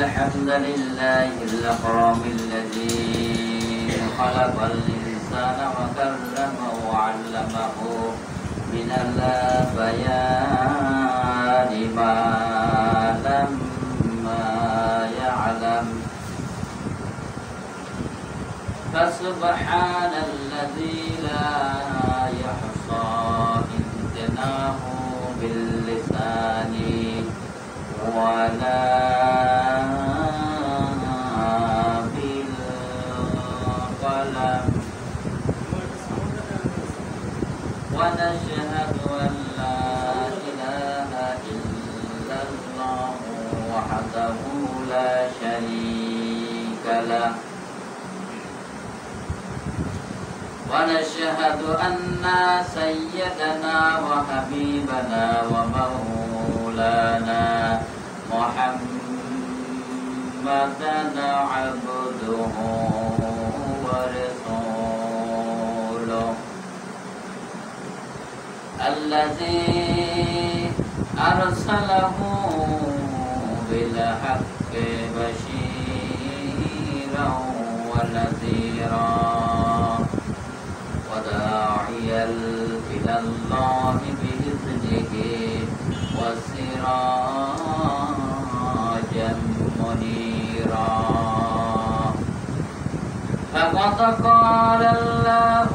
الحمد لله الأكرم الذي خلق الإنسان وكرمه وعلمه من البيان ما لم يعلم فسبحان الذي لا يحصى امتناه باللسان ولا بالقلم ونشهد أن لا إله إلا الله وحده لا شريك له ونشهد أن سيدنا وحبيبنا ومولانا محمدا عبده ورسوله الذي أرسله بالحق بشيرا ونذيرا وداعيا إلى الله بإذنه وسراجا منيرا فقد قال الله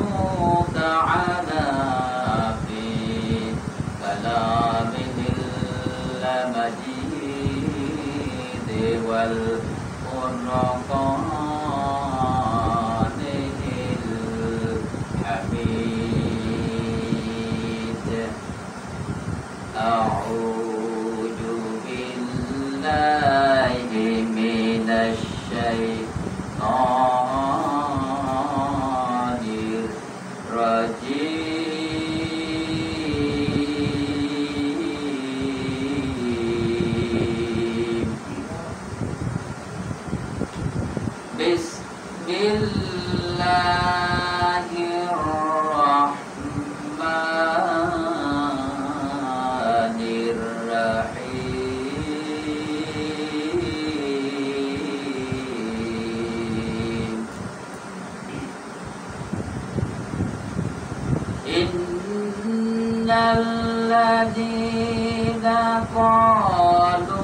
تعالى في كلامه المجيد والفرقان الحميد أعوذ بالله من الشيطان الرجيم بسم الله الرحمن الرحيم إن الذين قالوا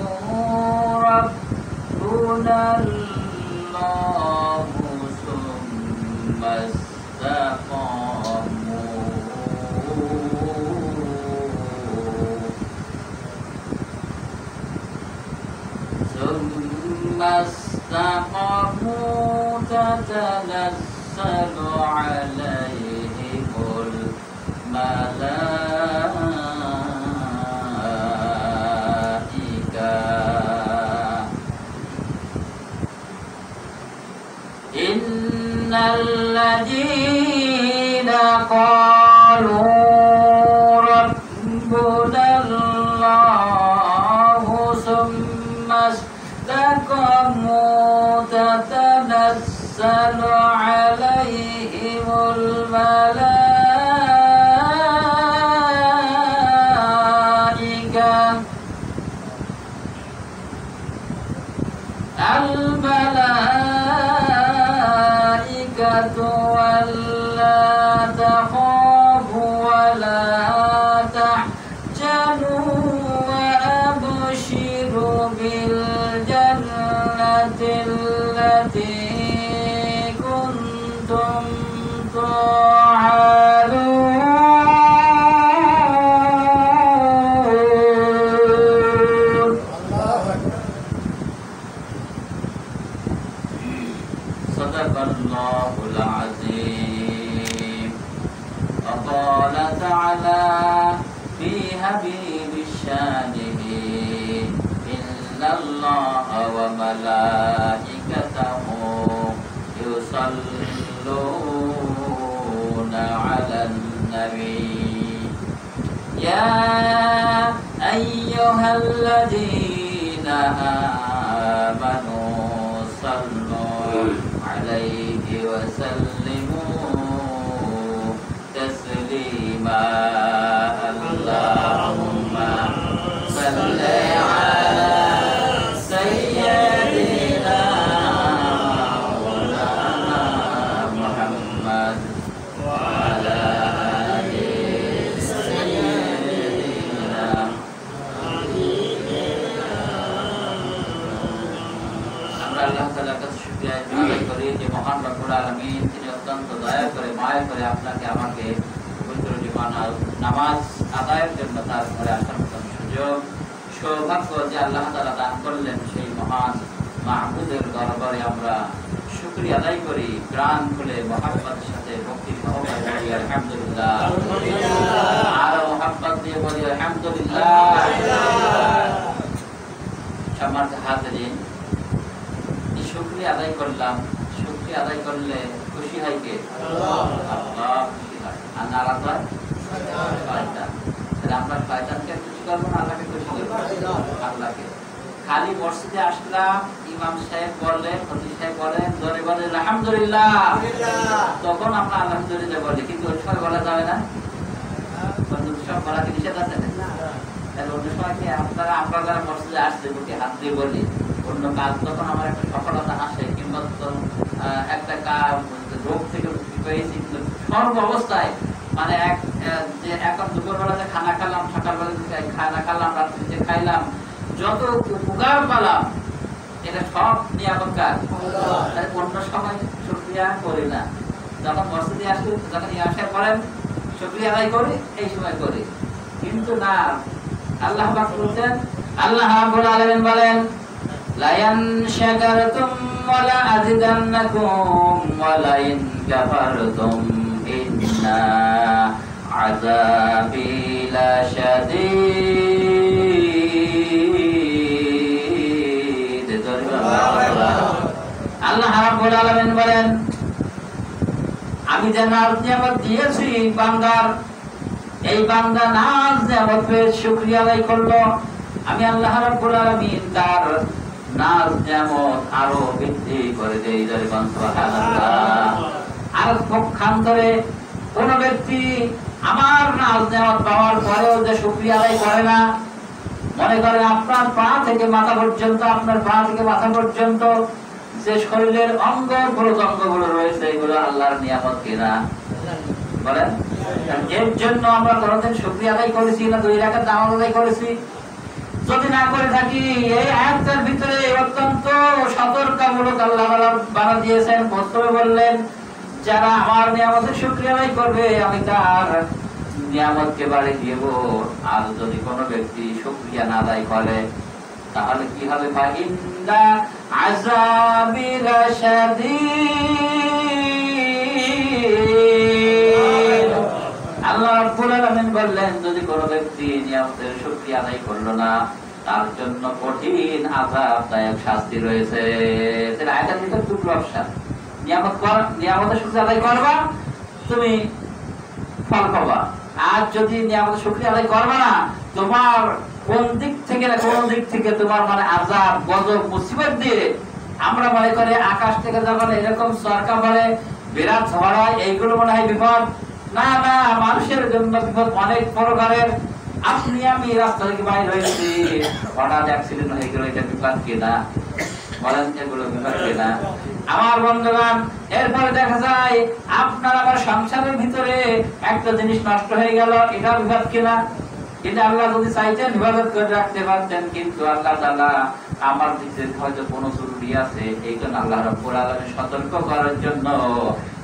ربنا الله ثم استقاموا تتنزل عليهم الملائكة إن الذين قالوا ربنا الله ثم استقاموا تتنزل عليهم الملائكة ولا تخافوا ولا تحزنوا وأبشروا بالجنة التي كنتم توعدون صدق الله العظيم وقال تعالى في حبيب شانه إن الله وملائكته يصلون على النبي يا أيها الذين آمنوا صلوا عليه وسلموا تسليما اللهم صل على سيدنا আল্লাহ তাআলার কাছে শুকরিয়া আদায় করি যে মহান রব্বুল আলামিন তিনি অত্যন্ত দয়া করে মায়া করে আপনাকে আমাকে পবিত্র জীবন নামাজ আদায়ের জন্য তার ঘরে আসার মতন সুযোগ সৌভাগ্য যে আল্লাহ তাআলা দান করলেন, সেই মহান মাহবুবের দরবারে আমরা শুকরিয়া আদায় করি প্রাণ খুলে মহাব্বতের সাথে ভক্তি সহকারে বলি আলহামদুলিল্লাহ। আর মহাব্বত দিয়ে বলি আলহামদুলিল্লাহ। সম্মানিত হাজিরিন, এই শুকরিয়া আদায় করলাম, শুকরিয়া আদায় করলে খুশি হয় কে? আল্লাহ খুশি হয়। আর নারাজ হয় শয়তান। তাহলে আমরা শয়তানকে খুশি করবো না আল্লাহকে খুশি করবো? আল্লাহকে। খালি মসজিদে আসলাম, ইমাম সাহেব বললেন, খতিব সাহেব বলেন, জোরে বলেন আলহামদুলিল্লাহ, তখন আমরা আলহামদুলিল্লাহ বলি, কিন্তু ওই সময় বলা যাবে না? সব বলা কি নিষেধ আছে? তাহলে অন্য সময় কি আপনারা আমরা যারা মসজিদে আসছে বুকে হাত দিয়ে বলি, অন্য কাজ যখন আমার একটা সফলতা আসে কিংবা একটা রোগ থেকে মুক্তি পেয়েছি, সর্ব অবস্থায় মানে যে এখন দুপুরবেলাতে খানা খেলাম, সকালবেলা খানা খেলাম, রাত্রিতে খাইলাম, যত উপকার পেলাম এটা সব নিয়ামত কাজ। অন্য সময় শুকরিয়া করি না। যখন মসজিদে আসি, যখন ইয়াসা করেন শুকরিয়া আদায় করি, এই সময় করি। কিন্তু না, আল্লাহ পাক বলেন, আল্লাহ রাব্বুল আলামিন বলেন, লা ইন শাকারতুম ওয়া লা আযিদান্নাকুম ওয়া লা ইন কাফারতুম ইন্না আযাবি লাশাদীদ। আল্লাহ রাব্বুল আলামিন বলেন, আমি যে নিয়ামত দিয়েছি বান্দার, এই বান্দা নাজ নিয়ামত পেয়ে শুকরিয়া আদায় করলো, আমি আল্লাহ রাব্বুল আলামিন তার নাজ নিয়ামত আরো বৃদ্ধি করে দেই। সুবহানাল্লাহ। আর পক্ষান্তরে কোন ব্যক্তি আমার নাজ নিয়ামত পাওয়ার পরেও যে শুকরিয়া আদায় করে না, মনে করেন আপনার পা থেকে মাথা পর্যন্ত, আপনার পা থেকে মাথা পর্যন্ত যে শরীরের অঙ্গ প্রত্যঙ্গগুলো রয়েছে, এগুলো আল্লাহর নিয়ামত কিনা বলেন? এর জন্য আমরা কোনদিন শুকরিয়া আদায় করেছি না? 2 রাকাত নামাজ আদায় করেছি? যদি না করে থাকি, এই আয়াতের ভিতরে অত্যন্ত সতর্কমূলক আল্লাহ বানা দিয়েছেন। প্রথমে বললেন, যারা আমার নিয়ামতের শুকরিয়া আদায় করবে, আমি তার নিয়ামতকে বাড়িয়ে দেব। আর যদি কোনো ব্যক্তি শুকরিয়া না আদায় করে, তাহলে কি হবে? ফাইন্না আযাবি লাশাদীদ। আল্লাহ রাব্বুল আলামিন বললেন, যদি কোনো ব্যক্তি নিয়ামতের শুকরিয়া আদায় করলো না, তার জন্য কঠিন আযাবদায়ক শাস্তি রয়েছে। তাহলে আয়াতের ভিতরে দুটো অপশন, নিয়ামতের শুকরিয়া আদায় করবা, তুমি ফল পাবা। আর যদি নিয়ামতের শুকরিয়া আদায় করবা না, তোমার কোন দিক থেকে না কোন দিক থেকে তোমার মানে আযাব, গজব, মুসিবত দিয়ে, আমরা মনে করি আকাশ থেকে যখন এরকম সরকা পড়ে, বিরাট ঝড় হয়, এইগুলো মনে হয় বিপদ। না না, মানুষের জন্য বিপদ অনেক প্রকারের। আপনি আমি রাস্তা থেকে বাইর হয়েছি, হঠাৎ অ্যাক্সিডেন্ট হয়ে গেল, এটা বিপদ কিনা বলেন? এগুলো বিপদ কিনা আমার বন্ধুগণ? এরপরে দেখা যায় আপনার আমার সংসারের ভিতরে একটা জিনিস নষ্ট হয়ে গেল, এটা বিপদ কিনা? কিন্তু আল্লাহ যদি চাইতেন হেফাজত করে রাখতে পারতেন, কিন্তু আল্লাহ তাআলা আমার দিকে হয়তো কোনো জরুরি আছে, এই জন্য আল্লাহ রাব্বুল আলামিন সতর্ক করার জন্য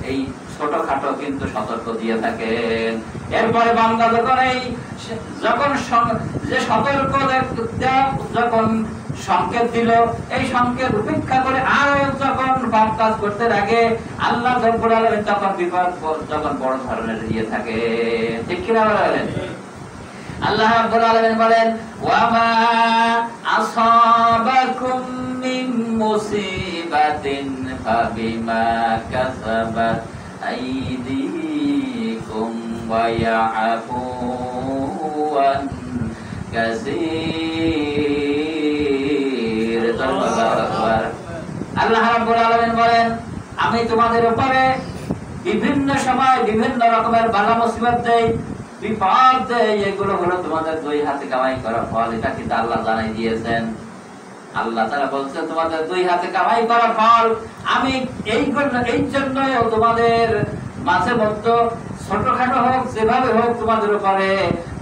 এই ছোটখাটো কিন্তু সতর্ক দিয়ে থাকেন। এরপরে বান্দা যখন যে সতর্ক যখন সংকেত দিল, এই সংকেত উপেক্ষা করে আর যখন পাপ কাজ করতে লাগে, আল্লাহ রাব্বুল আলামিন তখন বিপদ যখন বড় ধরনের দিয়ে থাকে। ঠিক কিনা বলেন? আল্লাহ রাব্বুল আলামিন বলেন, ওয়া মা আসাবাকুম মিন মুসিবাতিন ফাবিমা কাসাবাত আইদিকুম ওয়া ইয়াফু আন কাসীর। আল্লাহ রাব্বুল আলামিন বলেন, আমি তোমাদের উপরে বিভিন্ন সময় বিভিন্ন রকমের বালা মুসিবত দেই, বিপদ দেই, এগুলো হলো তোমাদের 2 হাতে কামাই করা ফল। এটা কিন্তু আল্লাহ জানাই দিয়েছেন। আল্লাহ তাআলা বলছেন, তোমাদের 2 হাতে কামাই করা ফল আমি এই জন্য তোমাদের মাঝে মধ্যে ছোটখাটো হোক, যেভাবে হোক, তোমাদের উপরে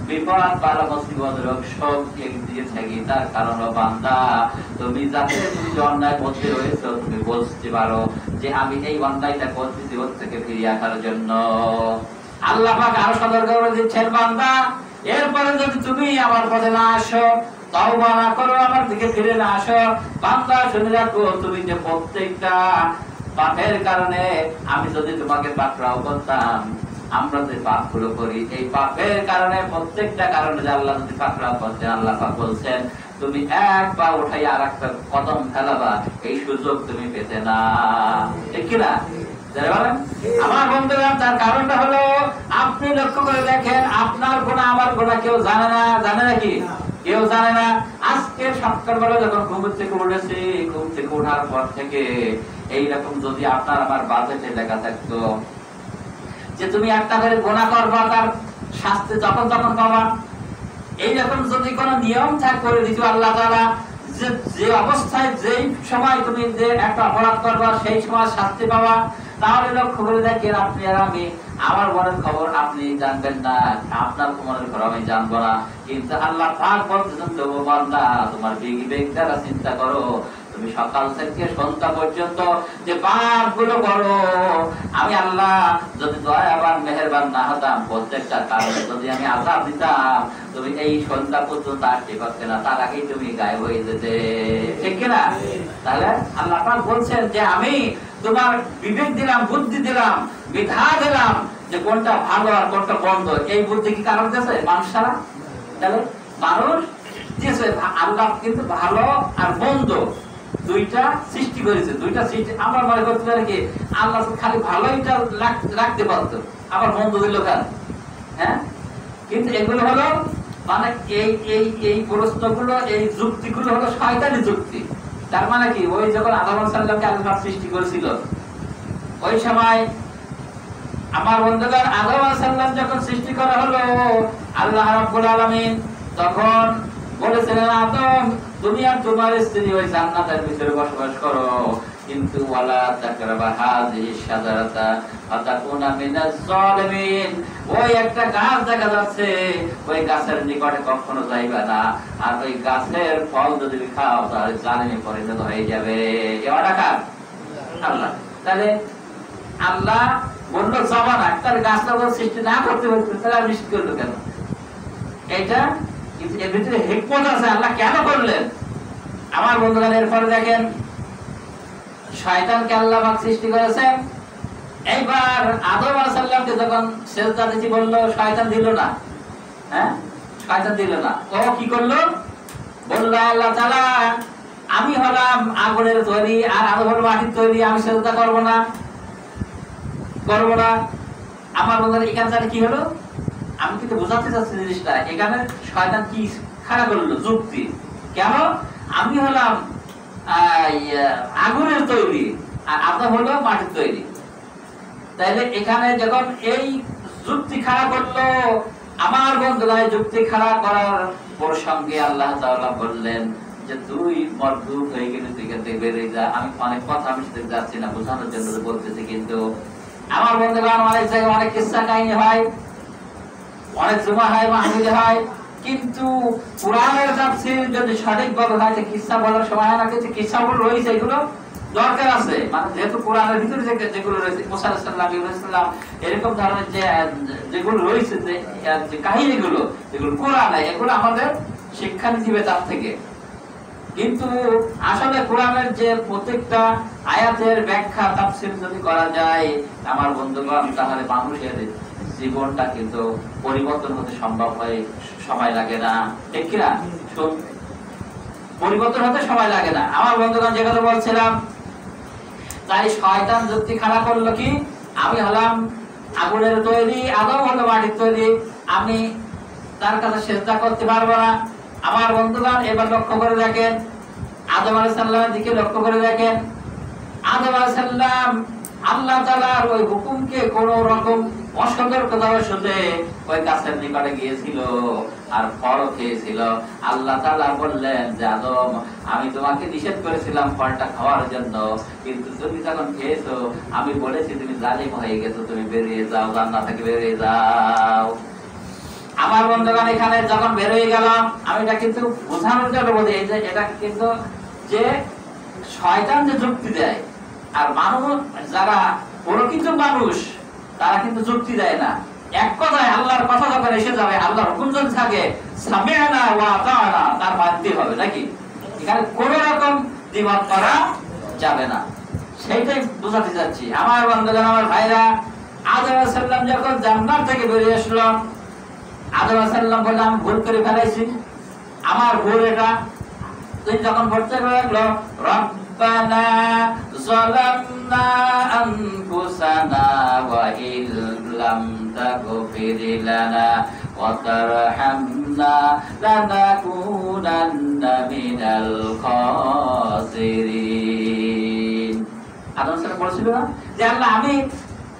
বিপদ বালা মুসিবত রোগ সব একদিকে থাকি, তার কারণ বান্দা তুমি যাতে তুমি যে অন্যায় মধ্যে রয়েছো তুমি বলতে পারো যে আমি এই অন্যায়টা করতেছি ওর থেকে ফিরিয়ে আসার জন্য। আল্লাহ পাক আরো সতর্ক করে দিচ্ছেন, বান্দা এরপরে যদি তুমি আমার পথে না আসো, তওবা না করো, আমার দিকে ফিরে না আসো, বান্দা শুনে রাখো তুমি যে প্রত্যেকটা পাপের কারণে আমি যদি তোমাকে পাকড়াও করতাম, আমরা যে পাপগুলো করি এই পাপের কারণে প্রত্যেকটা কারণে যে আল্লাহ যদি পাকড়াও করতেন, আল্লাহ পাক বলছেন তুমি এক পা উঠাই আর একটা কদম ফেলাবা এই সুযোগ তুমি পেতে না। ঠিক কিনা আমার বন্ধুরা? তার কারণটা হলো আপনি লক্ষ্য করে দেখেন, আপনার গুনাহ আমার গুনাহ কেউ জানে না, জানে নাকি? কেউ জানে না। আজকে সকালবেলা যখন ঘুম থেকে উঠেছি, ঘুম থেকে ওঠার পর থেকে এইরকম যদি আপনার আমার বাজেটে লেখা থাকতো যে তুমি একটা করে গুনাহ করবা, তার শাস্তি যখন তখন পাবা, এইরকম যদি কোন নিয়ম করে দিত আল্লাহ তাআলা, যে অবস্থায় যেই সময় তুমি যে একটা অপরাধ করবা সেই সময় শাস্তি পাবা, তাহলে লক্ষ্য করে দেখেন আপনি আর আমি, আমার মনের খবর আপনি জানবেন না, আপনার মনের খবর আমি জানবো না, কিন্তু আল্লাহ পাক বলতেছেন তবু বান্দা তোমার বিবেক দ্বারা চিন্তা করো, তুমি সকাল থেকে সন্ধ্যা পর্যন্ত যে পাপগুলো করো, আমি আল্লাহ যদি দয়াবান মেহেরবান না হতাম, প্রত্যেকটা কারণে যদি আমি আযাব দিতাম, তুমি এই সন্ধ্যা পর্যন্ত আসতে পারতে না, তার আগেই তুমি গায়েব হয়ে যেতে। ঠিক কিনা? তাহলে আল্লাহ পাক বলছেন যে আমি তোমার বিবেক দিলাম, বুদ্ধি দিলাম, বিধা দিলাম, যে কোনটা ভালো আর কোনটা বন্ধ, এই বুদ্ধি কি কারণ দিয়েছে মানুষ ছাড়া? তাহলে মানুষ দিয়েছে, আল্লাহ কিন্তু ভালো আর মন্দ দুইটা সৃষ্টি করেছে, দুইটা সৃষ্টি। আমরা মনে করতে পারি কি আল্লাহ খালি ভালোইটা রাখতে পারতো, আবার মন্দ দিল কেন? হ্যাঁ, কিন্তু এগুলো হলো মানে এই প্রশ্নগুলো, এই যুক্তিগুলো হলো শয়তানি যুক্তি। তার মানে কি, ওই যখন আদম আলাইহিস সালামকে আল্লাহ সৃষ্টি করেছিল, ওই সময় আমার বন্ধুগণ আদম আলাইহিস সালাম যখন সৃষ্টি করা হলো, আল্লাহ রাব্বুল আলামিন তখন বলেছিলেন আদম তুমি আর তোমার স্ত্রী ওই জান্নাতের ভিতরে বসবাস করো, কিন্তু ওয়ালা তাকরাবা হাযিহি শাজারাতা ফাতাকুনা মিনাজ জালিমিন, ওই একটা গাছ দেখা যাচ্ছে, ওই গাছের নিকটে কখনো যাইবা না, আর ওই গাছের ফল যদি খাও তাহলে জালিমে পরিণত হয়ে যাবে। এবারে কার? আল্লাহ। তাহলে আল্লাহ বলল যাবা না, তার গাছটা সৃষ্টি না করতে পারছে, তাহলে নিষেধ করলো কেন? এটা কিন্তু এর ভিতরে হিকমত আছে, আল্লাহ কেন করলেন? আমার বন্ধুগণ এরপরে দেখেন, শয়তানকে আল্লাহ পাক সৃষ্টি করেছেন, এইবার আদম আলাইহিস সালামকে যখন সিজদা দিতে বলল, শয়তান দিল না। হ্যাঁ, শয়তান দিল না। ও কি করলো? বলল আল্লাহ তাআলা আমি হলাম আগুনের তৈরি আর আদম হলো মাটির তৈরি, আমি সিজদা করব না, করব না। আমার বন্ধুরা এখানে কি হলো? আমি কিন্তু বোঝাতে চাচ্ছি জিনিসটা, এখানে শয়তান কি খাড়া করলো যুক্তি, কেন? আমি হলাম আগুনের তৈরি আর আদম হলো মাটির তৈরি। তাইলে এখানে যখন এই যুক্তি খাড়া করলো, আমার বন্ধুরা যুক্তি খাড়া করার প্রসঙ্গে আল্লাহ তাআলা বললেন যে তুই মরদুদ হয়ে গেলে তুই এখান থেকে বেরিয়ে যা। আমি অনেক কথা আমি সেটা যাচ্ছি না, বোঝানোর জন্য বলতেছি, কিন্তু আমার বন্ধুরা অনেক জায়গায় অনেক কিসসা কাহিনী হয়, অনেক জমা হয়, মাহফিল হয়, কিন্তু কোরআনের তাফসীর যদি সঠিকভাবে হয় তো কিসসা বলার সময় হয় না, কিন্তু কিসসাগুলো রয়েছে এগুলো দরকার আছে, মানে যেহেতু কোরআনের ভিতরে যেগুলো রয়েছে মুসা আলাইহিস সালাম, ইব্রাহিম আলাইহিস সালাম, এরকম ধরনের যেগুলো রয়েছে, যে কাহিনীগুলো যেগুলো কোরআনে, এগুলো আমাদের শিক্ষা নিতে তার থেকে। কিন্তু আসলে কোরআনের যে প্রত্যেকটা আয়াতের ব্যাখ্যা তাফসীর যদি করা যায় আমার বন্ধুগণ, তাহলে মানুষের জীবনটা কিন্তু পরিবর্তন হতে সম্ভব হয়, সময় লাগে না। ঠিক কিনা? পরিবর্তন হতে সময় লাগে না। আমার বন্ধুগণ যে কথা বলছিলাম, তাই শয়তান যুক্তি খাড়া করলো কি আমি হলাম আগুনের তৈরি, আদম হলো মাটির তৈরি, আমি তার কাছে সিজদা করতে পারবো না। আমার বন্ধুগণ এবার লক্ষ্য করে দেখেন, আদম আলাইহিস সালামের দিকে লক্ষ্য করে দেখেন, আদম আলাইহিস সালাম আল্লাহ তাআলার ওই হুকুমকে কোন রকম অসতর্কতাবশত ওই গাছের নিকটে গিয়েছিল আর ফল খেয়েছিল। আল্লাহ তাআলা বললেন যে আদম আমি তোমাকে নিষেধ করেছিলাম ফলটা খাওয়ার জন্য, কিন্তু তুমি যখন খেয়েছো আমি বলেছি তুমি জালিম হয়ে গেছো, তুমি বেরিয়ে যাও, জান্নাত থেকে বেরিয়ে যাও। আমার বন্ধুগণ এখানে যখন বের হয়ে গেলাম, আমি এটা কিন্তু বোঝানোর জন্য বলি, এই যে এটা কিন্তু যে শয়তান যে যুক্তি দেয়, আর মানুষ যারা প্রকৃত মানুষ তারা কিন্তু যুক্তি দেয় না। এক কথায় আল্লাহর কথা যখন এসে যাবে, আল্লাহর হুকুম যদি থাকে, সামি'না ওয়া আতা'না, তার মানতে হবে নাকি? এখানে কোন রকম দ্বিমত করা যাবে না, সেইটাই বোঝাতে যাচ্ছি। আমার বন্ধুগণ, আমার ভাইরা, আদম আলাইহিস সালাম যখন জান্নাত থেকে বেরিয়ে আসলো, আদম আলাইহিস সালাম বললেন আমি ভুল করে ফেলেছি, আমার ভুল এটা। তিনি যখন বলতে লাগলো, রব্বানা যালামনা আনফুসানা ওয়া ইল্লাম তাগফির লানা ওয়া তারহামনা লানাকুনান্না মিনাল খাসিরিন। আদম সালাম বলেছিল না যে আল্লাহ আমি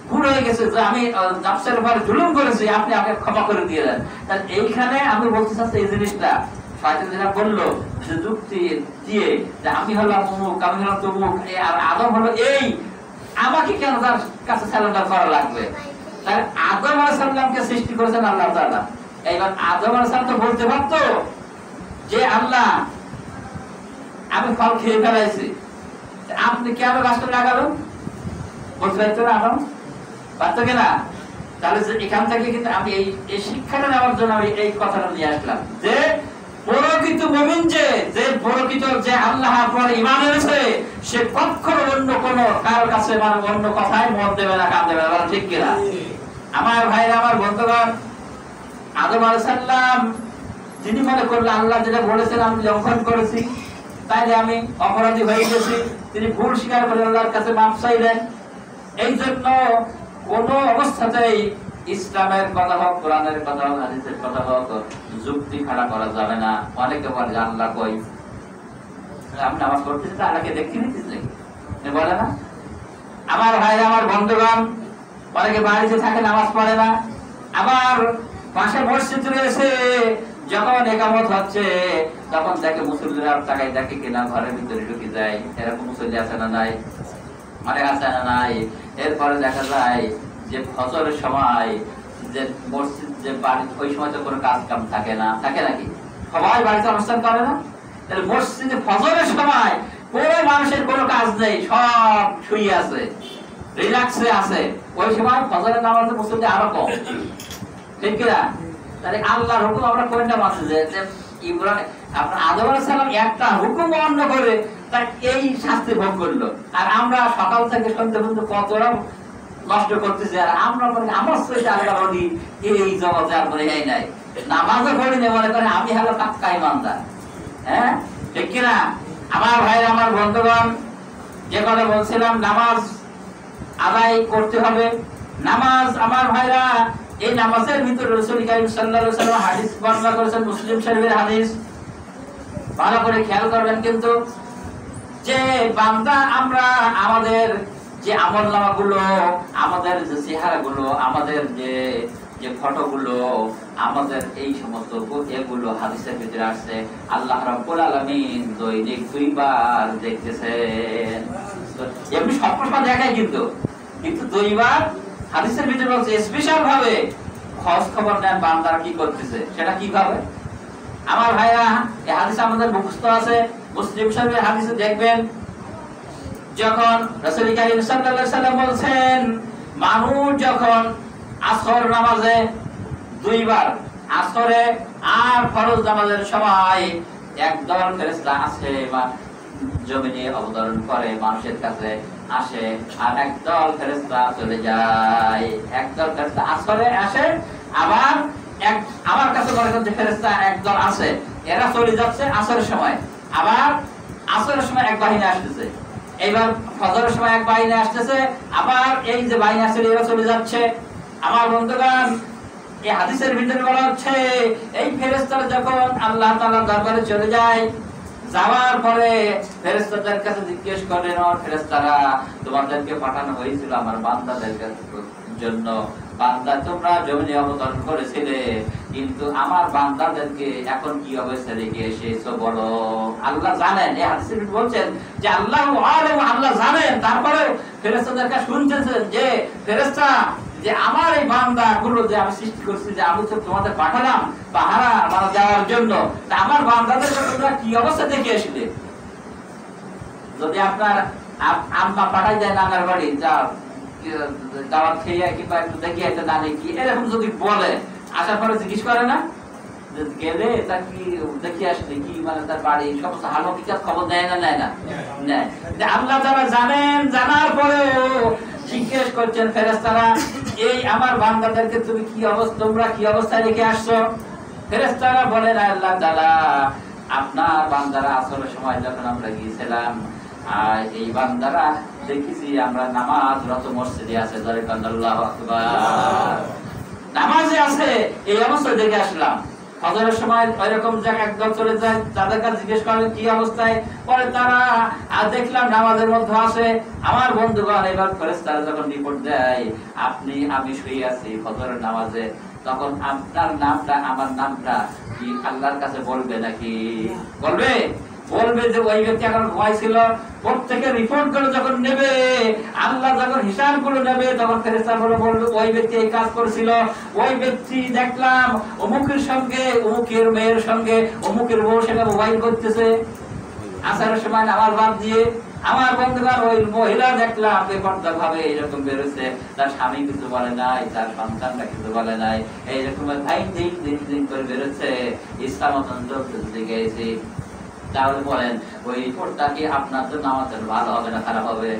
ভুল হয়ে গেছে, যে আমি নফসের উপর জুলুম করেছি, আপনি আমাকে ক্ষমা করে দিয়ে দেন। তাহলে এইখানে আমি বলতে চাচ্ছি এই জিনিসটা শয়তান যেটা বললো যে যুক্তি দিয়ে যে আমি হলাম অমুক, আমি হলাম তমুক, আর আদম হলো এই, আমাকে কেন তার কাছে সারেন্ডার করা লাগবে? তাহলে আদম আলাইহিস সালামকে সৃষ্টি করেছেন আল্লাহ তাআলা। এইবার আদম আলাইহিস সালাম তো বলতে পারতো যে আল্লাহ আমি ফল খেয়ে ফেলাইছি, আপনি কেন গাছটা লাগালেন? বলতে পারতো না আদম? পারতো কিনা? তাহলে এখান থেকে কিন্তু আমি এই শিক্ষাটা নেওয়ার জন্য আমি এই কথাটা নিয়ে আসলাম যে প্রকৃত মুমিন যে প্রকৃত যে আল্লাহর পরে ঈমান এনেছে, সে কখনো অন্য কোন কারো কাছে মানে অন্য কথায় মত দেবে না, কান দেবে না, ঠিক কিনা? আমার ভাইরা, আমার বন্ধুগণ, আদম আলাইহিস সালাম যিনি মনে করলেন আল্লাহ যেটা বলেছেন আমি লঙ্ঘন করেছি, তাইলে আমি অপরাধী হয়ে গেছি, তিনি ভুল স্বীকার করে আল্লাহর কাছে মাফ চাইলেন। এই জন্য কোন অবস্থাতেই ইসলামের কথা হোক, কোরআনের কথা হোক, হাদিসের কথা হোক, যুক্তি খাড়া করা যাবে না। অনেকে বলে আল্লাহ কই, আমি নামাজ পড়তেছি তো আল্লাহকে দেখতে নিচ্ছিস নাকি, বলে না? আমার ভাইরা, আমার বন্ধুগণ, অনেকে বাড়িতে থাকে নামাজ পড়ে না, আবার পাশে মসজিদ রয়েছে, যখন একামত হচ্ছে তখন দেখে মুসল্লিরা তাকায়, দেখে কিনা ঘরের ভিতরে ঢুকে যায়। এরকম মুসল্লি আছে না নাই? মানে আছে না নাই? এরপরে দেখা যায় যে ফজরের সময় যে মসজিদ যে বাড়ি, ওই সময় তো কোনো কাজ কাম থাকে না, থাকে নাকি? সবাই বাড়িতে অনুষ্ঠান করে না? তাহলে মসজিদে ফজরের সময় কোনো মানুষের কোনো কাজ নেই, সব শুয়ে আছে, রিল্যাক্সে আছে। ওই সময় ফজরের নামাজে মুসল্লি আরো কম, ঠিক কিনা? তাহলে আল্লাহর হুকুম আমরা কোনটা মানছি? যে ইব্রাহিম আপনার আদম আলাইহিস সালাম একটা হুকুম অমান্য করে তার এই শাস্তি ভোগ করলো, আর আমরা সকাল থেকে সন্ধ্যা পর্যন্ত কতটা নষ্ট করতেছি। আর আমরা মনে আমার সাথে আল্লাহ বলি এই জগতে আর মনে হয় নাই, নামাজও পড়ি না, মনে করে আমি হলো পাক্কা ইমানদার। হ্যাঁ, ঠিক কিনা? আমার ভাইরা, আমার বন্ধুগণ, যে কথা বলছিলাম নামাজ আদায় করতে হবে। নামাজ, আমার ভাইরা, এই নামাজের ভিতরে রাসূল কারীম সাল্লাল্লাহু আলাইহি ওয়াসাল্লাম হাদিস বর্ণনা করেছেন, মুসলিম শরীফের হাদিস, ভালো করে খেয়াল করবেন কিন্তু, যে বান্দা আমরা আমাদের যে আমলনামাগুলো, আমাদের যে চেহারাগুলো, আমাদের যে ফটোগুলো, আমাদের এই সমস্ত এগুলো হাদিসের ভিতরে আসছে আল্লাহ রাব্বুল আলামিন দৈনিক 2 বার দেখতেছেন। এমনি সবসময় দেখায় কিন্তু 2 বার হাদিসের ভিতরে বলছে স্পেশাল ভাবে খোঁজ খবর নেন বান্দারা কি করতেছে, সেটা কিভাবে? আমার ভাইরা, এই হাদিস আমাদের মুখস্থ আছে, মুসলিম শরীফের হাদিসে দেখবেন যখন রাসূল কারীম সাল্লাল্লাহু আলাইহি ওয়াসাল্লাম বলছেন মানুষ যখন আসর নামাজে 2 বার, আসরে আর ফরজ নামাজের সময় একদল ফেরেশতা আসে বা জমিনে অবতরণ করে, মানুষের কাছে আসে, আর একদল ফেরেশতা চলে যায়। একদল ফেরেশতা আসরে আসে, আবার আমার কাছে মনে করেন যে ফেরেশতা একদল আছে, এরা চলে যাচ্ছে আসরের সময়, আবার আসরের সময় এক বাহিনী আসতেছে, এইবার ফজরের সময় এক বাহিনী আসতেছে, আবার এই যে বাহিনী আসছে এরা চলে যাচ্ছে। আমার বন্ধুগণ, এই হাদিসের ভিতরে বলা হচ্ছে এই ফেরেশতারা যখন আল্লাহ তাআলার দরবারে চলে যায়, যাওয়ার পরে ফেরেশতাদের কাছে জিজ্ঞেস করেন, ও ফেরেশতারা, তোমাদেরকে পাঠানো হয়েছিল আমার বান্দাদের জন্য, বান্দা তোমরা জমিনে অবতরণ করেছিলে, কিন্তু আমার বান্দাদেরকে এখন কি অবস্থা রেখে এসেছো বলো? আল্লাহ জানেন, এই হাদিসে বলছেন যে আল্লাহু আলাম, আল্লাহ জানেন। তারপরে ফেরেশতাদের কাছে শুনতেছেন যে ফেরেশতা যে আমার এই বান্দা গুলো যে আমি সৃষ্টি করছি, যে আমি তো তোমাদের পাঠালাম পাহারা মানে যাওয়ার জন্য, আমার বান্দাদের তোমরা কি অবস্থা দেখে আসলে? যদি আপনার আম্মা পাঠাই যায় নানার বাড়ি, যা দাওয়াত খেয়ে কিংবা একটু দেখে একটা নানি কি এরকম যদি বলে, আসার পরে জিজ্ঞেস করে না গেলে তা কি দেখে আসলে কি, মানে তার বাড়ি সমস্ত হালকিকাত খবর দেয় না, নেয় না? নেয়। আল্লাহ তাআলা জানেন, জানার পরেও জিজ্ঞেস করছেন ফেরেশতারা, এই আমার বান্দাদেরকে তুমি কি অবস্থা, তোমরা কি অবস্থায় রেখে আসছো? ফেরেশতারা বলেন, আল্লাহ তাআলা আপনার বান্দারা আসরের সময় যখন আমরা গিয়েছিলাম, আর এই বান্দারা দেখেছি আমরা নামাজরত মসজিদে আছে, আল্লাহু আকবার, নামাজে আছে, এই অবস্থা দেখে আসলাম। ফজরের সময় ওইরকম জায়গা একদম চলে যায়, তাদের কাছে জিজ্ঞেস করলেন কি অবস্থায়, পরে তারা দেখলাম নামাজের মধ্যে আছে। আমার বন্ধুগণ, এবার ফেরেশতারা যখন রিপোর্ট দেয় আমি শুয়ে আছি ফজরের নামাজে, তখন আপনার নামটা আমার নামটা কি আল্লাহর কাছে বলবে নাকি? বলবে। বলবে যে ওই ব্যক্তি এখন ঘুমাইছিল। প্রত্যেকে রিপোর্ট করে যখন নেবে, আল্লাহ যখন হিসাব করে নেবে, তখন ফেরেশতারা বলবে ওই ব্যক্তি এই কাজ করেছিল, ওই ব্যক্তি দেখলাম অমুকের সঙ্গে, অমুকের মেয়ের সঙ্গে, অমুকের বউর সঙ্গে মোবাইল করতেছে আসারের সময় নামাজ বাদ দিয়ে। আমার বন্ধুগণ, ওই মহিলা দেখলাম বেপরদা ভাবে এরকম বেরোচ্ছে, তার স্বামী কিছু বলে নাই, তার সন্তানরা কিছু বলে নাই, এইরকম ভাই দিন দিন দিন করে বেরোচ্ছে। ইসলাম দিকে এসে তাহলে বলেন ওই রিপোর্টটা কি আপনার জন্য আমাদের ভালো হবে না খারাপ হবে?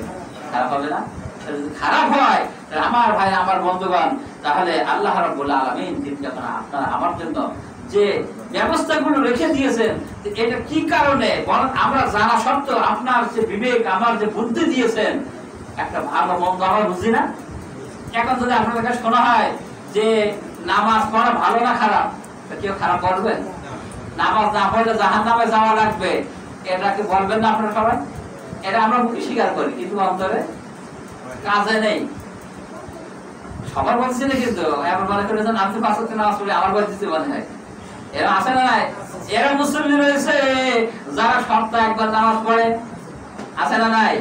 খারাপ হবে না? যদি খারাপ হয় আমার ভাই, আমার বন্ধুগণ, তাহলে আল্লাহ রাব্বুল আলামিন যখন আপনারা আমার জন্য যে ব্যবস্থাগুলো রেখে দিয়েছেন, এটা কি কারণে বলেন? আমরা জানা সত্ত্বেও আপনার যে বিবেক, আমার যে বুদ্ধি দিয়েছেন, একটা ভালো মন্দ আমরা বুঝি না। এখন যদি আপনাদের কাছে শোনা হয় যে নামাজ পড়া ভালো না খারাপ, কেউ খারাপ করবে? নামাজ না পড়লে জাহান্নামে যাওয়া লাগবে, এটা কি বলবেন না আপনারা সবাই? এটা আমরা মুখে স্বীকার করি, কিন্তু অন্তরে কাজে নেই। সবার বলছি না, কিন্তু এমন মনে করে যে আমি তো ৫ ওয়াক্ত নামাজ পড়ি, আমার বলতেছি মনে হয়। এরা আছে না নাই? এরা মুসলিম রয়েছে যারা সপ্তাহে একবার নামাজ পড়ে, আছে না নাই?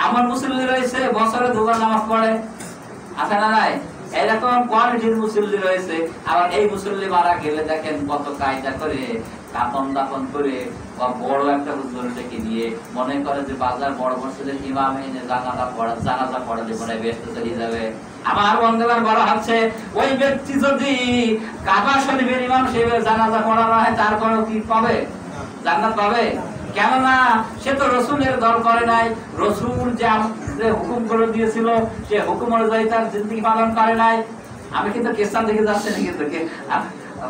আমার মুসলিম রয়েছে বছরে 2 বার নামাজ পড়ে, আছে না নাই? এরকম কোয়ালিটির মুসল্লি রয়েছে। আবার এই মুসল্লি মারা গেলে দেখেন কত কায়দা করে কাফন দাফন করে, বড় একটা হুজুর ডেকে নিয়ে মনে করে যে বাজার বড় মসজিদের ইমাম এনে জানাজা পড়ালে মনে ব্যস্ত চলে যাবে। আমার বন্ধুগণ, বলা হচ্ছে ওই ব্যক্তি যদি কাবা শরীফের ইমাম হিসেবে জানাজা পড়ানো হয়, তারপরেও কি পাবে? জান্নাত পাবে। কেননা সে তো রসুলের দল করে নাই, রসুল যে হুকুম করে দিয়েছিল সে হুকুম অনুযায়ী তার জিন্দেগি পালন করে নাই। আমি কিন্তু কেসান দেখে যাচ্ছি না, কিন্তু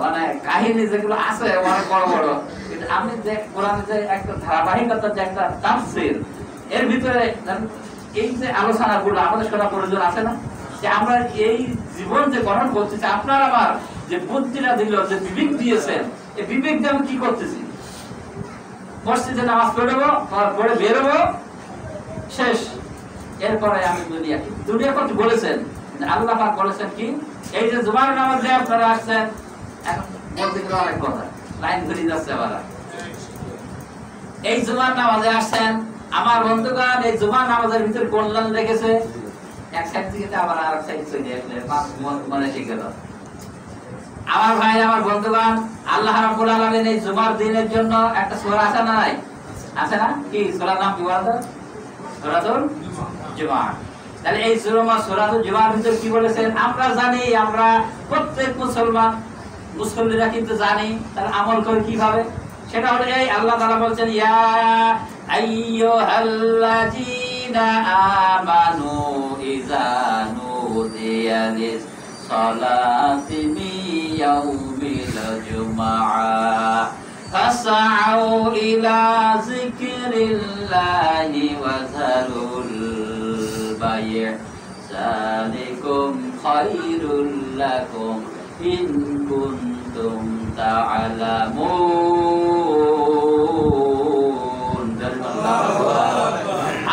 মানে কাহিনী যেগুলো আছে অনেক বড় বড়, কিন্তু আমি যে কোরআনে যে একটা ধারাবাহিকতা, যে একটা তাফসীর, এর ভিতরে এই যে আলোচনাগুলো আমাদের শোনা প্রয়োজন আছে না? যে আমরা এই জীবন যে গঠন করতেছি, আপনার আমার যে বুদ্ধিটা দিল, যে বিবেক দিয়েছেন, এই বিবেক দিয়ে আমি কি করতেছি? মসজিদে নামাজ পড়ে বেরোবো, শেষ। এরপরে আমি দুনিয়া করতে বলেছেন, আল্লাহ পাক বলেছেন কি, এই যে জুমার নামাজে আপনারা আসছেন, এখন বলতে গেলে অনেক কথা, লাইন ঘুরিয়ে যাচ্ছে আবার। এই জুমার নামাজে আসছেন আমার বন্ধুগণ, এই জুমার নামাজের ভিতরে কল্যাণ রেখেছে। এক সাইড থেকে আবার আর এক সাইড চলে আসলে মনে ঠিক গেল। আমার ভাই, আমার বন্ধুগণ, আল্লাহ রাব্বুল আলামিন এই জুমার দিনের জন্য একটা সূরা আছে না নাই? আছে না? কি সূরার নাম কি বলতো? সূরাতুল জুমা। তাহলে এই সূরাতুল জুমার ভিতর কি বলেছেন আমরা জানি, আমরা প্রত্যেক মুসলমানরা কিন্তু জানি। তাহলে আমল করে কিভাবে? সেটা হলো এই আল্লাহ তাআলা বলছেন, ইয়া আইয়ুহাল্লাযীনা আমানু ইযা নুদিয়া লিস সালাতি মিয়াউমিল জুমআ ফাসআউ ইলা যিকরিল্লাহি ওয়া যারুল বাই' যালিকুম খায়রুল লাকুম ইন কুনতুম তা'লামুন।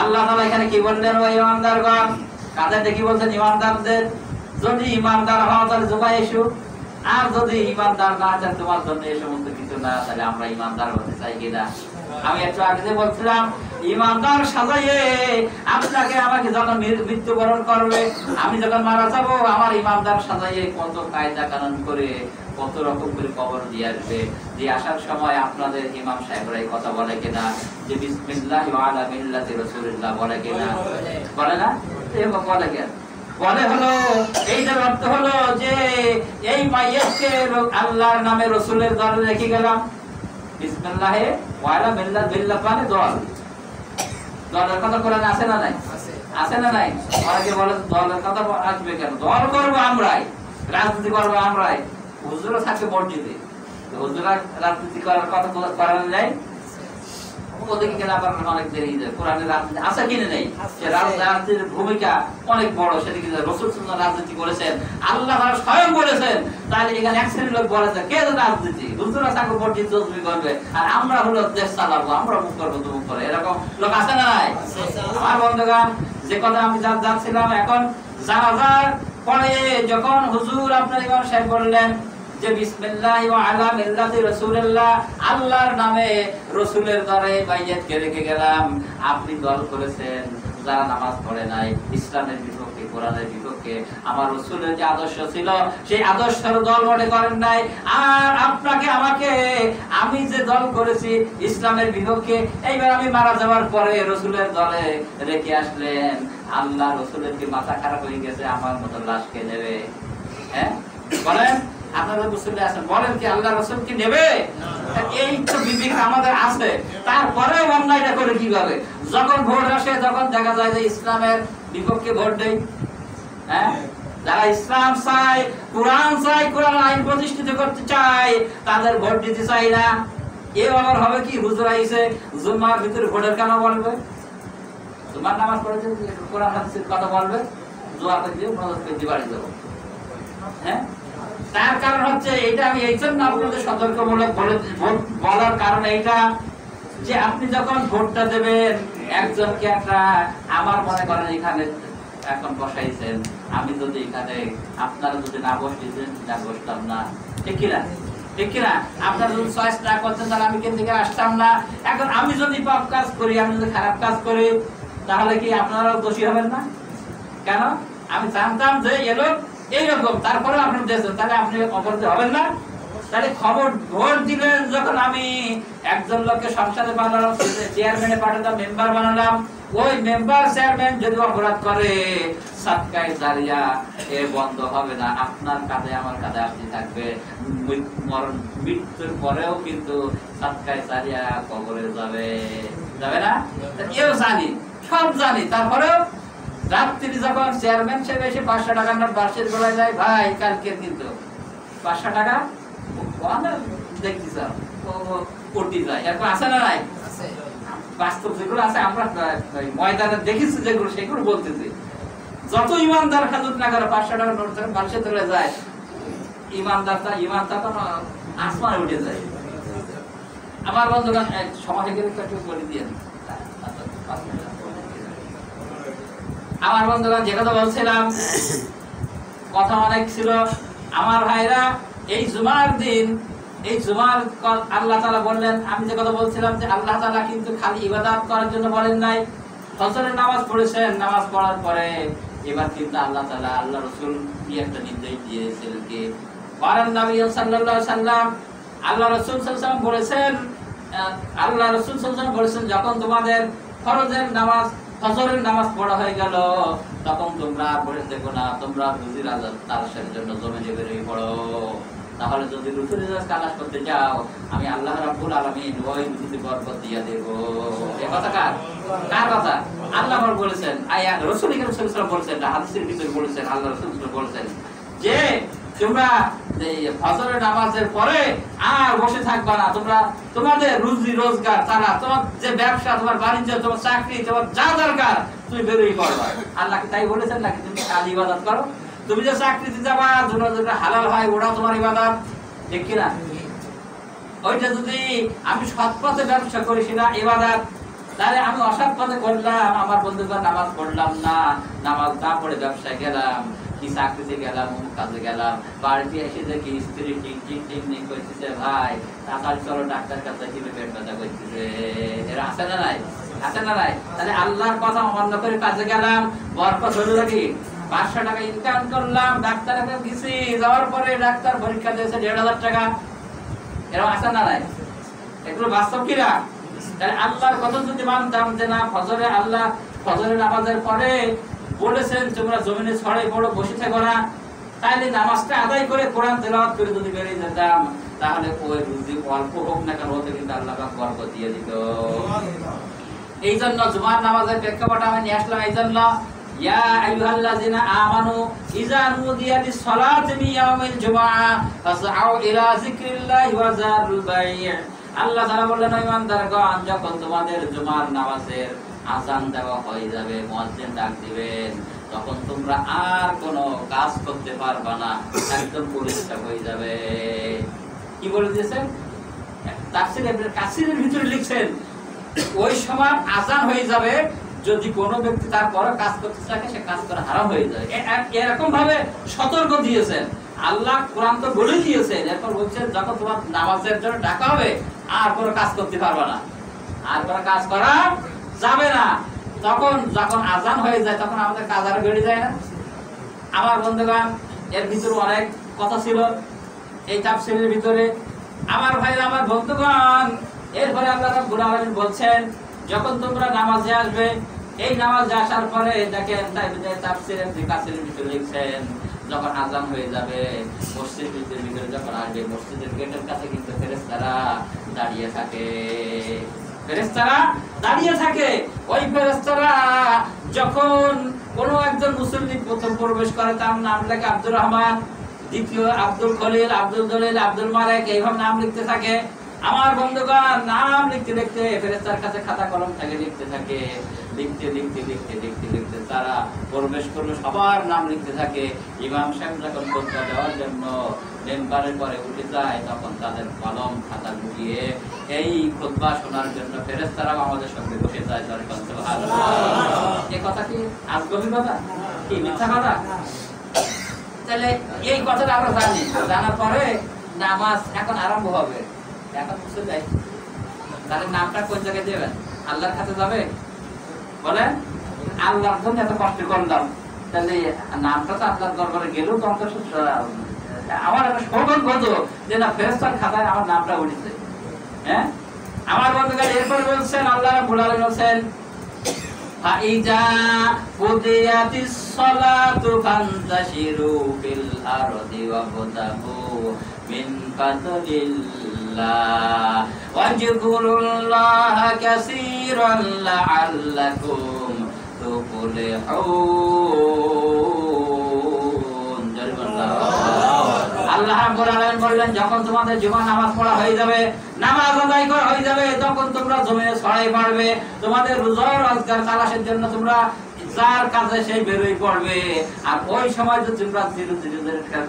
আল্লাহ তাআলা এখানে কি বললেন? ওই ইমানদারগণ, কাদের দেখি বলছেন? ইমানদারদের। যদি ইমানদার হও তাহলে জুমায় এসো, আর যদি ইমানদার না চান তোমার জন্য এই সমস্ত কিছু না, তাহলে আমরা ইমানদার হতে চাই কিনা? আমি একটু আগে বলছিলাম ইমানদার সাজাইয়ে আপনাকে আমাকে যখন মৃত্যুবরণ করবে, আমি যখন মারা যাব, আমার ইমানদার সাজাইয়ে কত কায়দা কানুন করে কত রকম করে কবর দিয়ে আসবে। দিয়ে আসার সময় আপনাদের ইমাম সাহেবরাই কথা বলে কিনা যে বিসমিল্লাহ ওয়া আলা মিল্লাতি রাসূলিল্লাহ বলে কিনা? বলে না? এরকম বলে কেন? বলে হলো এইটার অর্থ হলো যে এই মাইয়াতকে আল্লাহর নামে রাসূলের দলে রেখে গেলাম। বিসমিল্লাহে ওয়া আলা মিল্লাহ মানে দল। দলের কথা কোরআনে আছে না নাই? আছে না নাই? অনেকে বলে দলের কথা আসবে কেন? দল করবো আমরাই, রাজনীতি করবো আমরাই। হুজুরও থাকে মসজিদে, হুজুরা রাজনীতি করার কথা করানো যায়? ওদিকে গেলে আবার অনেক দেরি যায়। কোরআনের রাজনীতি আছে কিনে নেই? সে রাজনীতির ভূমিকা অনেক বড়। সেদিকে রাসূল সাল্লাল্লাহু রাজনীতি করেছেন, আল্লাহ স্বয়ং বলেছেন। তাহলে এখানে এক শ্রেণীর লোক বলে যে কে রাজনীতি, হুজুরা থাকে মসজিদ তসবিহ করবে, আর আমরা হলো দেশ চালাবো, আমরা মুখ করবো তুমুক করে, এরকম লোক আছে না নাই? আমার বন্ধুগণ, যে কথা আমি যাচ্ছিলাম, এখন জানাজার পরে যখন হুজুর আপনার ইমাম সাহেব বললেন যে বিসমিল্লাহ ওয়া আলা মিল্লাতি রাসূলিল্লাহ, আল্লাহর নামে রাসূলের দলে বাইয়াতকে রেখে গেলাম। আপনি দল করেছেন যারা নামাজ পড়ে নাই, ইসলামের বিপক্ষে, কোরআনের বিপক্ষে। আমার রাসূলের যে আদর্শ ছিল সেই আদর্শের দল মনে করেন নাই। আর আপনাকে আমাকে আমি যে দল করেছি ইসলামের বিপক্ষে, এইবার আমি মারা যাওয়ার পরে রাসূলের দলে রেখে আসলেন। আল্লাহ রাসূলের কি মাথা খারাপ হয়ে গেছে? আমার মতো লাশ কে নেবে? হ্যাঁ বলেন, আপনারা মুসলিম আছেন, বলেন কি আল্লাহ রাসূল কি নেবে? এই তো বিবেক আমাদের আছে। তারপরে অন্যায়টা করে কিভাবে? যখন ভোট আসে, তখন দেখা যায় যে ইসলামের বিপক্ষে ভোট দেয়। হ্যাঁ, যারা ইসলাম চায়, কোরআন চায়, কোরআন আইন প্রতিষ্ঠিত করতে চায়, তাদের ভোট দিতে চাই না। এও আবার হবে কি, হুজুর আইছে জুম্মার ভিতরে ভোটের কেন বলবে? জুম্মার নামাজ পড়েছে, কোরআন হাদিসের কথা বলবে, জোয়া করে দিয়ে মদত করে দিয়ে বাড়ি যাবো। হ্যাঁ, তার কারণ হচ্ছে এটা, আমি এই জন্য আপনাদের সতর্কমূলক বলার কারণ এইটা যে আপনি যখন ভোটটা দেবেন একজনকে, একটা আমার মনে করেন এখানে এখন বসাইছেন, আমি যদি এখানে আপনারা যদি না বসতেন, না বসতাম না, ঠিক কিনা? ঠিক কিনা? আপনারা যদি চয়েস না করতেন তাহলে আমি কেন থেকে আসতাম না। এখন আমি যদি পাপ কাজ করি, আমি যদি খারাপ কাজ করি, তাহলে কি আপনারাও দোষী হবেন না? কেন? আমি জানতাম যে এলো এইরকম, তারপরে আপনি দিয়েছেন, তাহলে আপনি অপরাধী হবেন না? তাহলে খবর ভোট দিলেন যখন আমি একজন লোককে সংসদে বানালাম, চেয়ারম্যানে পাঠালাম, মেম্বার বানালাম, ওই মেম্বার চেয়ারম্যান যদি অপরাধ করে, সাদকায়ে জারিয়া এ বন্ধ হবে না, আপনার কাঁধে আমার কাঁধে আসতে থাকবে। মৃত্যুর পরেও কিন্তু সাদকায়ে জারিয়া কবরে যাবে, যাবে না? এও জানি, সব জানি। তারপরেও রাত্রি যখন চেয়ারম্যান সাহেব এসে 500 টাকার নোট বাসের গলায় যায়, ভাই কালকে কিন্তু 500 টাকা দেখছি স্যার করতে যায়, এরকম আছে না নাই? বাস্তব যেগুলো আছে, আমরা ময়দানে দেখেছি যেগুলো, সেগুলো বলতেছি। যত ইমানদার হাজত না করে 500 টাকার নোট যখন বাসে চলে যায়, ইমানদারটা তখন আসমানে উঠে যায়। আমার বন্ধুগণ, সমাজে গেলে একটু বলে দিয়ে আমার বন্ধুগণ, যে কথা বলছিলাম, কথা অনেক ছিল। আমার ভাইরা, এই জুমার দিন, এই জুমার আল্লাহ তাআলা বললেন, আমি যে কথা বলছিলাম যে আল্লাহ তাআলা কিন্তু খালি ইবাদত করার জন্য বলেন নাই। ফজরের নামাজ পড়েছেন, নামাজ পড়ার পরে এবার কিন্তু আল্লাহ তাআলা, আল্লাহ রাসূল কি একটা নির্দেশ দিয়েছিলেন কি, ওয়ারান নবী সাল্লাল্লাহু আলাইহি সাল্লাম, আল্লাহ রাসূল সাল্লাল্লাহু আলাইহি সাল্লাম বলেছেন, আল্লাহ রাসূল সাল্লাল্লাহু আলাইহি সাল্লাম বলেছেন, যখন তোমাদের ফরজের নামাজ, ফজরের নামাজ পড়া হয়ে গেল, তখন তোমরা পড়ে দেখো না, তোমরা রুজি রাজার তালাশের জন্য জমিনে বেরিয়ে পড়ো। তাহলে যদি রুজি রাজার তালাশ করতে যাও, আমি আল্লাহ রাব্বুল আলামিন ওই রুজিতে বরকত দিয়ে দেব। এই কথা কার কথা? আল্লাহ বলেছেন, আয়াত রাসূল সাল্লাল্লাহু আলাইহি ওয়াসাল্লাম বলেছেন, হাদিসের ভিতরে বলেছেন, আল্লাহ রাসূল বলেছেন যে তোমরা ফজরের নামাজের পরে আর বসে থাকবা না, তোমরা তোমাদের রুজি রোজগার, তারা তোমার যে ব্যবসা, তোমার বাণিজ্য, তোমার চাকরি, তোমার যা দরকার তুমি বেরোই করবা। আল্লাহ কি তাই বলেছেন নাকি তুমি খালি ইবাদত করো? তুমি যে চাকরিতে যাবা, যেটা হালাল হয় ওটাও তোমার ইবাদত, ঠিক কিনা? ওইটা যদি আমি সৎ পথে ব্যবসা করি সেটা ইবাদত, তাহলে আমি অসৎ পথে করলাম, আমার বন্ধুগণ নামাজ পড়লাম না, নামাজ না পড়ে ব্যবসায় গেলাম, কি চাকরিতে গেলাম, অমুক কাজে গেলাম, বাড়িতে এসে দেখি স্ত্রী টিং টিং টিং টিং করতেছে, ভাই তাড়াতাড়ি চলো ডাক্তার কাছে, কি পেট ব্যথা করতেছে। এরা আছে না নাই? আছে না নাই? তাহলে আল্লাহর কথা অমান্য করে কাজে গেলাম, বরকত হলো নাকি? 500 টাকা ইনকাম করলাম, ডাক্তারের কাছে গেছি, যাওয়ার পরে ডাক্তার পরীক্ষা দিয়েছে 1,500 টাকা। এরকম আছে না নাই? এগুলো বাস্তব কিনা? তাহলে আল্লাহর কথা যদি মানতাম যে না, ফজরে আল্লাহ ফজরের নামাজের পরে বলেছেন তোমরা জমিনে ছড়াই পড়ো, বসে থেকো না, তাইলে নামাজটা আদায় করে কোরআন তেলাওয়াত করে যদি বেরিয়ে যেতাম, তাহলে ওই রুজি অল্প হোক না কেন ওতে কিন্তু আল্লাহ পাক বরকত দিয়ে দিত। এই জন্য জুমার নামাজের প্রেক্ষাপট আমি নিয়ে আসলাম। এই জন্য ইয়া আইয়ুহাল্লাযিনা আমানু ইযা নুদিয়া লিস-সালাতি মিন ইয়াউমিল জুমআহ ফাসআউ ইলা যিকরিল্লাহি ওয়া যারুল বাই'। আল্লাহ তাআলা বললেন, ঈমানদারগণ, যখন তোমাদের জুমার নামাজের আযান দেওয়া হয়ে যাবে, মুয়াজ্জিন ডাক দিবেন, তখন তোমরা আর কোনো কাজ করতে পারবে না, একদম পরিষ্কার হয়ে যাবে। কি বলে দিয়েছেন? তাফসীরে ইবনে কাসিরের ভিতরে লিখছেন, ওই সময় আযান হয়ে যাবে, যদি কোনো ব্যক্তি তারপরে কাজ করতে থাকে সে কাজ করা হারাম হয়ে যায়। এরকম ভাবে সতর্ক দিয়েছেন আল্লাহ। কোরআন তো বলে দিয়েছেন, এরপর বলছেন যখন তোমার নামাজের জন্য ডাকা হবে আর কোনো কাজ করতে পারবে না, আর কোনো কাজ করা যাবে না। তখন যখন আযান হয়ে যায় তখন আমাদের কাজ আরো বেড়ে যায় না? আমার বন্ধুগণ, এর ভিতরে অনেক কথা ছিল এই তাফসীরের ভিতরে। আমার ভাইরা, আমার বন্ধুগণ, এরপরে আল্লাহ রাব্বুল আলামিন বলছেন, যখন তোমরা নামাজে আসবে, এই নামাজে আসার পরে দেখেন তাফসীরে ইবনে কাসিরের ভিতরে লিখছেন, যখন আযান হয়ে যাবে, মসজিদের ভিতরে যখন আসবে, মসজিদের গেটের কাছে কিন্তু ফেরেশতারা দাঁড়িয়ে থাকে। ফেরেশতারা দাঁড়িয়ে থাকে। ওই ফেরেশতারা যখন কোনো একজন মুসল্লি প্রথম প্রবেশ করে, তার নাম লেখে আব্দুর রহমান, দ্বিতীয় আব্দুল খলিল, আব্দুল জলিল, আব্দুল মালিক, এইভাবে নাম লিখতে থাকে। আমার বন্ধুগণ, নাম লিখতে লিখতে ফেরেশতার কাছে খাতা কলম থাকে, লিখতে থাকে, লিখতে লিখতে লিখতে লিখতে লিখতে তারা প্রবেশ করলে সবার নাম লিখতে থাকে। ইমাম সাহেব যখন খুতবা দেওয়ার জন্য মেম্বারের পরে উঠে যায়, তখন তাদের কলম খাতা গুটিয়ে এই খুতবা শোনার জন্য ফেরেশতারা আমাদের সঙ্গে বসে যায়। সুবহানাল্লাহ। এই কথা কি আজগবি কথা? কি মিথ্যা কথা? তাহলে এই কথাটা আমরা জানি, জানার পরে নামাজ এখন আরম্ভ হবে। এখন বুঝতে যাই, তাহলে নামটা কোন জায়গায় দেবেন? আল্লাহর কাছে যাবে? বলেন, আল্লাহর জন্য এত কষ্ট করলাম, তাহলে নামটা তো আল্লাহর দরবারে গেলেও তো অন্তত আমার একটা সৌভাগ্য হতো যে না, ফেরেশতার খাতায় আমার নামটা উঠেছে। হ্যাঁ, আমার বন্ধুগণ, এরপর বলছেন আল্লাহ রাব্বুল আলামিন বলছেন, ফাইজা কুদিয়াতিস সালাতু ফান্তাশিরু ফিল আরদি ওয়াবতাগু মিন ফাদলিল্লাহ ওয়াজকুরুল্লাহা কাসীরান লাআল্লাকুম তুফলিহুন। আল্লাহ রাব্বুল আলামিন বললেন, যখন তোমাদের জুমার নামাজ পড়া হয়ে যাবে, নামাজ আদায় করা হয়ে যাবে, তখন তোমরা জমিনে ছড়াই পড়বে, তোমাদের রোজগার তালাশের জন্য তোমরা যার কাজে সেই বেরোই পড়বে। আর ওই সময় যে তোমরা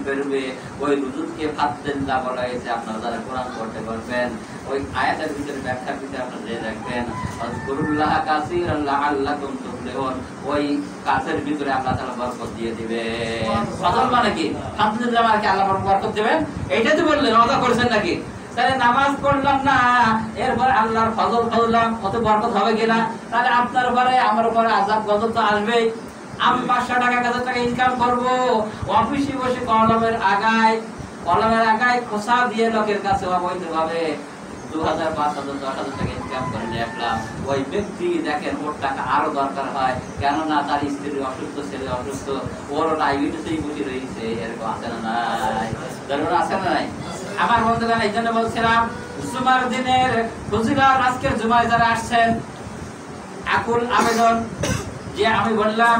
বেরোবে, ওই রুজুদকে ফাদলিল্লাহ বলা হয়েছে। আপনারা যারা কোরআন পড়তে পারবেন, ওই আয়াতের ভিতরে ব্যাখ্যার ভিতরে আপনারা জেনে রাখবেন, আযকুরুল্লাহ কাসীরান লাআল্লাকুম তুফলিহুন, ওই কাজের ভিতরে আল্লাহ তাআলা বরকত দিয়ে দিবেন। ফজল মানে কি? ফাদলিল্লাহ মানে কি? আল্লাহ বরকত দিবেন। এইটাই তো বললেন, ওয়াদা করেছেন নাকি? তাহলে নামাজ পড়লাম না, এরপর আল্লাহর ফজল ফজলাম, কত বরকত হবে কিনা? তাহলে আপনার উপরে আমার উপরে আযাব গজব তো আসবেই। আমি 500 টাকা 1000 টাকা ইনকাম করব, অফিসে বসে কলমের আগায় খোসা দিয়ে লোকের কাছে অবৈধ ভাবে 2000, 5000, 10,000 টাকা ইনকাম করে নিয়ে আসলাম। ওই ব্যক্তি দেখেন ওর টাকা আরো দরকার হয়, কেননা তার স্ত্রী অসুস্থ, ছেলে অসুস্থ, ওর ডায়াবেটিসেই বসে রয়েছে। এরকম আছে না নাই? দরকার আছে না নাই? আমার বন্ধুগণ, এই জন্য বলছিলাম, জুমার দিনের ফজিলত, আজকের জুমায় যারা আসছেন, আকুল আবেদন যে আমি বললাম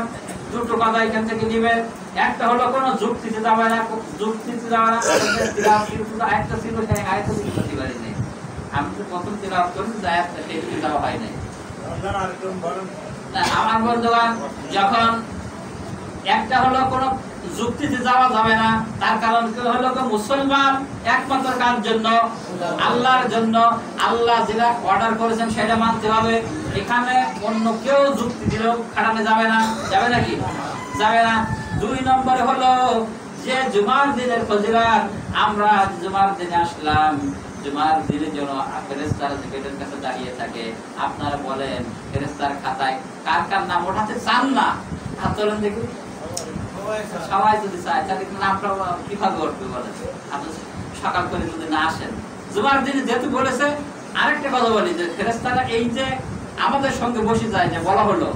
দুটো কথা এখান থেকে নেবেন। একটা হলো কোন যুক্তিতে যাবে না, একটা ছিল সেই আয়াতে বুঝতে পারি নাই। আমি তো প্রথম তিলাওয়াত করেছি, আয়াতটা সেই দেওয়া হয় নাই। আমার বন্ধুগণ, যখন একটা হলো কোন যুক্তিতে যাওয়া যাবে না, তার কারণ হলো মুসলমান একমাত্র কার জন্য? আল্লাহর জন্য। আল্লাহ যেটা অর্ডার করেছেন সেটা মানতে হবে। এখানে অন্য কেউ যুক্তি দিলেও খাটানো যাবে না। যাবে নাকি? যাবে না। 2 নম্বরে হলো যে জুমার দিনের ফজিলত, আমরা জুমার দিনে আসলাম, জুমার দিনে যেন ফেরেশতারা গেটের কাছে দাঁড়িয়ে থাকে। আপনারা বলেন ফেরেশতার খাতায় কার কার নাম ওঠাতে চান না? হাত তোলেন দেখি। সবাই যদি চায় তাহলে নামটা কিভাবে উঠবে বলেন? আপনি সকাল করে যদি না আসেন জুমার দিনে যেহেতু বলেছে। আরেকটা কথা বলি যে ফেরেশতারা এই যে আমাদের সঙ্গে বসে যায়, যে বলা হলো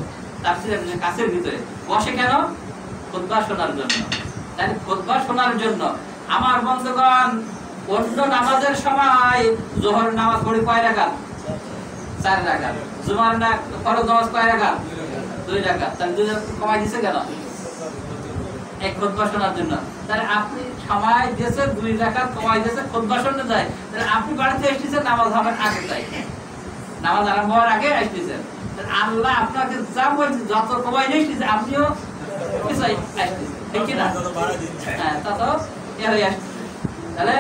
তাফসীরের কাছের ভিতরে বসে কেন? খুতবা শোনার জন্য। তাহলে খুতবা শোনার জন্য আমার বন্ধুগণ, অন্য নামাজের সময় যোহর নামাজ পড়ি কয় রাকাত? 4 রাকাত। জুমার না ফরজ নামাজ কয় রাকাত? 2 রাকাত। তাহলে 2 রাকাত কমাই দিছে কেন? এক খুতবা শোনার জন্য। তাহলে আপনি সময় দিয়েছে 2 রাকাত কমাই দিয়েছে খুতবা শুনতে যায়। তাহলে আপনি বাড়িতে এসেছেন নামাজ হওয়ার আগে, তাই নামাজ আরম্ভ হওয়ার আগে আসতেছেন। আল্লাহ আপনাকে যা বলছে যত কমাই নিয়ে এসেছে আপনিও পিছাই আসতেছেন, ঠিক কি না? হ্যাঁ, তত এর আসছে। তাহলে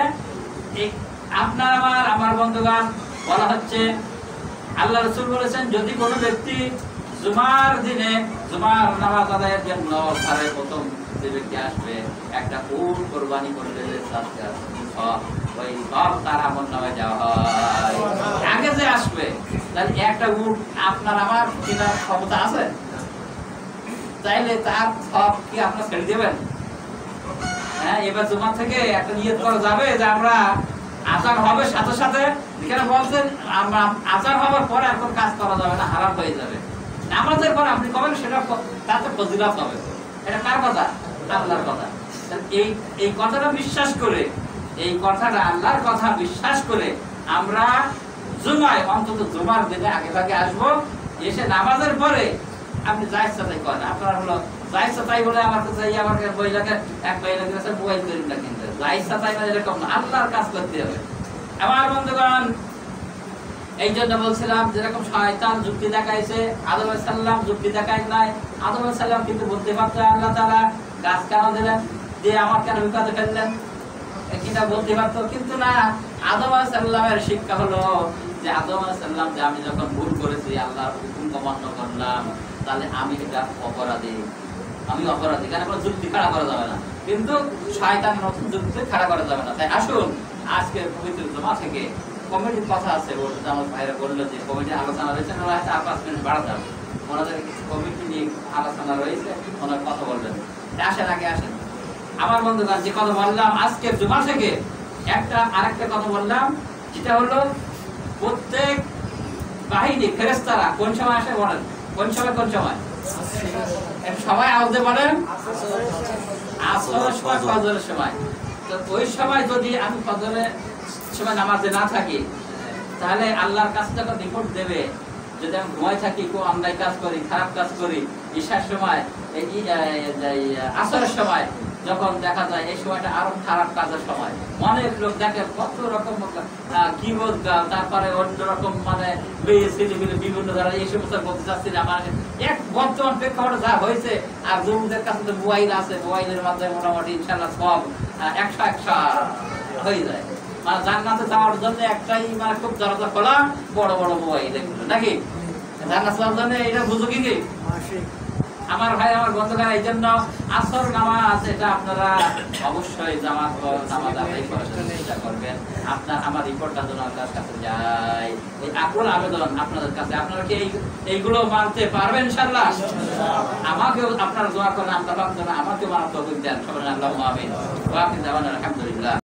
আপনার আমার বন্ধুগণ, বলা হচ্ছে আল্লাহ রাসূল বলেছেন যদি কোনো ব্যক্তি জুমার দিনে জুমার নামাজ আদায়ের জন্য ঘরে প্রথম যে ব্যক্তি আসবে একটা উট কুরবানি করলে ওই সব তার আমলনামায় দেওয়া হয়। আগে যে আসবে তাহলে একটা উট আপনার আমার কেনার ক্ষমতা আছে? তাইলে তার সব কি আপনার ছেড়ে দেবেন? হ্যাঁ, এবার জুমা থেকে একটা নিয়ত করা যাবে যে আমরা আযান হবে সাথে সাথে, যেখানে বলছেন আযান হওয়ার পরে আর কোনো কাজ করা যাবে না, হারাম হয়ে যাবে। নামাজের পর আপনি কবেন সেটা তাতে ফজিলত হবে। এটা কার কথা? আল্লাহর কথা। এই কথাটা বিশ্বাস করে, এই কথাটা আল্লাহর কথা বিশ্বাস করে আমরা জুমায় অন্তত জুমার দিনে আগে ভাগে আসবো। এসে নামাজের পরে আপনি যা ইচ্ছা তাই করেন। আপনার হলো যা ইচ্ছা তাই বলে আমার কাছে আমার বইলাকে এক বইলাকে কাছে মোবাইল করেন না, কিন্তু যা ইচ্ছা তাই না, এরকম না। আল্লাহর কাজ করতে হবে। আমার বন্ধুগণ, এই জন্য বলছিলাম যেরকম শয়তান যুক্তি দেখাইছে, আদম আলাইহিস সালাম যুক্তি দেখায় নাই। আদম আলাইহিস সালাম কিন্তু বলতে পারতো আল্লাহ তাআলা গাছ কেন দিলেন, দিয়ে আমার কেন বিপদে ফেললেন, এটা বলতে পারতো, কিন্তু না। আদম আলাইহিস সালামের শিক্ষা হলো যে আদম আলাইহিস সালাম যে আমি যখন ভুল করেছি, আল্লাহর হুকুম অমান্য করলাম, তাহলে আমি এটা অপরাধী, আমি অপরাধী। কেন কোনো যুক্তি খাড়া করা যাবে না, কিন্তু শয়তান নতুন যুক্তি খাড়া করা যাবে না। তাই আসুন আজকে পবিত্র জুমা থেকে কমিটির কথা আছে, ওটা আমার ভাইরা বললো যে কমিটি আলোচনা রয়েছে, 4-5 মিনিট বাড়া যাবে। ওনাদের কিছু কমিটি নিয়ে আলোচনা রয়েছে, ওনার কথা বলবেন। আসেন, আগে আসেন। আমার বন্ধুগণ, যে কথা বললাম আজকে জুমা থেকে আরেকটা কথা বললাম, যেটা হলো প্রত্যেক বাহিনী ফেরেশতারা কোন সময় আসে বলেন? কোন সময়? সবাই আওয়াজে বলেন আসরের সময়, ফজরের সময়। তো ওই সময় যদি আমি ফজরের সময় নামাজে না থাকি, তাহলে আল্লাহর কাছে যখন রিপোর্ট দেবে, যদি আমি ঘুমাই থাকি, কেউ অন্যায় কাজ করি, খারাপ কাজ করি, ঈশার সময়, আসরের সময় যখন দেখা যায় এই সময়টা আরো খারাপ কাজের সময়, অনেক লোক দেখে কত রকম কি বলতে, তারপরে অন্যরকম মানে বিভিন্ন ধরনের এই সমস্ত বলতে চাচ্ছি না। মানে এক বর্তমান প্রেক্ষাপটে যা হয়েছে, আর যুবকদের কাছে তো মোবাইল আছে, মোবাইলের মাধ্যমে মোটামুটি ইনশাআল্লাহ সব 100 হয়ে যায়। মানে জান্নাতে যাওয়ার জন্য একটাই মানে খুব দরজা খোলা, বড় বড় মোবাইল, নাকি? জান্নাত যাওয়ার জন্য এটা বুঝো কি? আমার ভাই, আমার বন্ধুরা, এই জন্য আসর নামাজ এটা আপনারা অবশ্যই নামাজ আদায় করার চেষ্টা করবেন। আমার রিপোর্টটা যেন আল্লাহর কাছে যায়, এই আকুল আবেদন আপনাদের কাছে। আপনারা কি এইগুলো মানতে পারবেন ইনশাআল্লাহ? আমাকেও আপনারা দোয়া করেন, আল্লাহ পাক যেন আমাকেও মানতে তৌফিক দেন। সবাই আল্লাহুম্মা আমিন। ওয়া আখির দাওয়ানা আলহামদুলিল্লাহ।